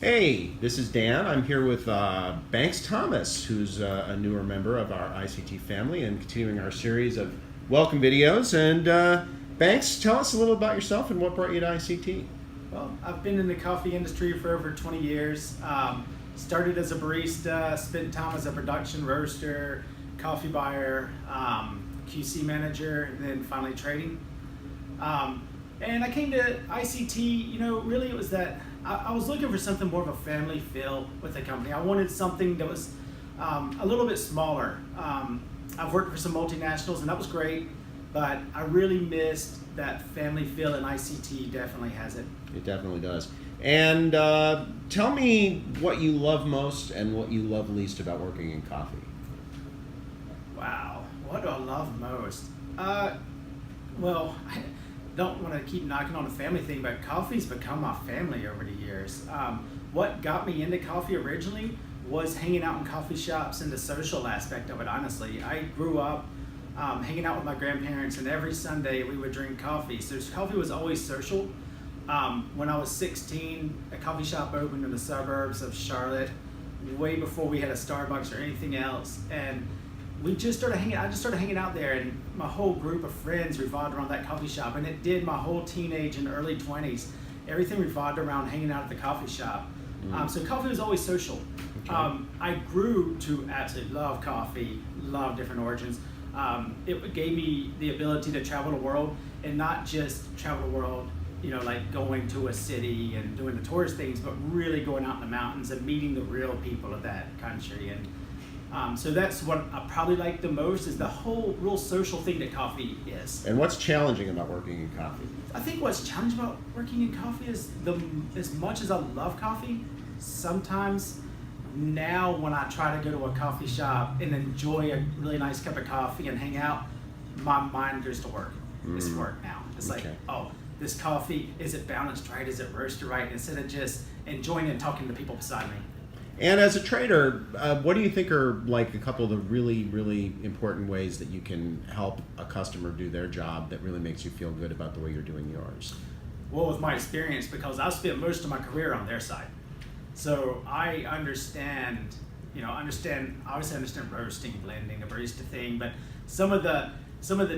Hey, this is Dan. I'm here with Banks Thomas, who's a newer member of our ICT family and continuing our series of welcome videos. And Banks, tell us a little about yourself and what brought you to ICT. Well, I've been in the coffee industry for over 20 years. Started as a barista, spent time as a production roaster, coffee buyer, QC manager, and then finally trading. And I came to ICT, really it was that I was looking for something more of a family feel with the company. I wanted something that was a little bit smaller. I've worked for some multinationals and that was great, but I really missed that family feel, and ICT definitely has it. It definitely does. And tell me what you love most and what you love least about working in coffee. Wow, what do I love most? Well, I don't want to keep knocking on the family thing, but coffee's become my family over the years. What got me into coffee originally was hanging out in coffee shops and the social aspect of it, honestly. I grew up hanging out with my grandparents, and every Sunday we would drink coffee. So coffee was always social. When I was 16, a coffee shop opened in the suburbs of Charlotte, way before we had a Starbucks or anything else. And I just started hanging out there, and my whole group of friends revolved around that coffee shop, and it did my whole teenage and early 20s. Everything revolved around hanging out at the coffee shop. So coffee was always social. Okay. I grew to absolutely love coffee, love different origins. It gave me the ability to travel the world, and not just travel the world, like going to a city and doing the tourist things, but really going out in the mountains and meeting the real people of that country. And so that's what I probably like the most, is the whole real social thing that coffee is. And what's challenging about working in coffee? I think what's challenging about working in coffee is as much as I love coffee, sometimes now when I try to go to a coffee shop and enjoy a really nice cup of coffee and hang out, my mind goes to work. It's work now. It's like, oh, this coffee, is it balanced right? Is it roasted right? Instead of just enjoying and talking to people beside me. And as a trader, what do you think are like a couple of the really, really important ways that you can help a customer do their job that really makes you feel good about the way you're doing yours? Well, with my experience, because I've spent most of my career on their side. So I understand, obviously understand roasting, blending, the barista thing, but some of the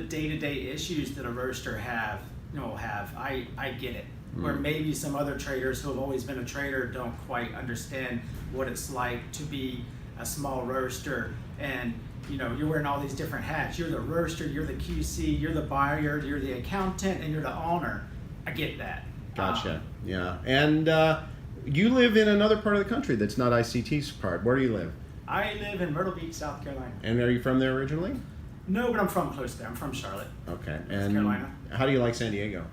day-to-day issues that a roaster have, I get it. Where maybe some other traders who have always been a trader don't quite understand what it's like to be a small roaster, and you're wearing all these different hats. You're the roaster, you're the QC, you're the buyer, you're the accountant, and you're the owner. I get that. Gotcha. Yeah. And you live in another part of the country that's not ICT's part. Where do you live? I live in Myrtle Beach, South Carolina. And are you from there originally? No, but I'm from close there. I'm from Charlotte. Okay. South Carolina. How do you like San Diego?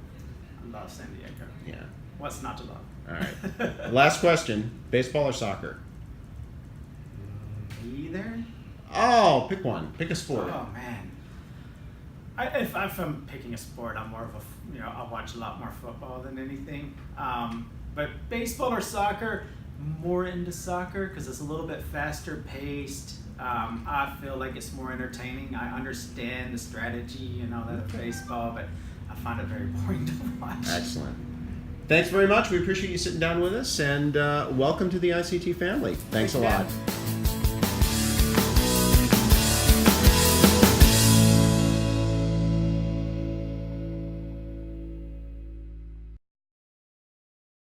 I love San Diego. Yeah. What's not to love? All right. Last question: baseball or soccer? Either. Oh, pick one. Pick a sport. Oh man. If I'm picking a sport, I'm more of a I watch a lot more football than anything. But baseball or soccer, more into soccer because it's a little bit faster paced. I feel like it's more entertaining. I understand the strategy and all that of baseball, but I find it very boring to watch. Excellent. Thanks very much. We appreciate you sitting down with us, and welcome to the ICT family. Thanks a lot.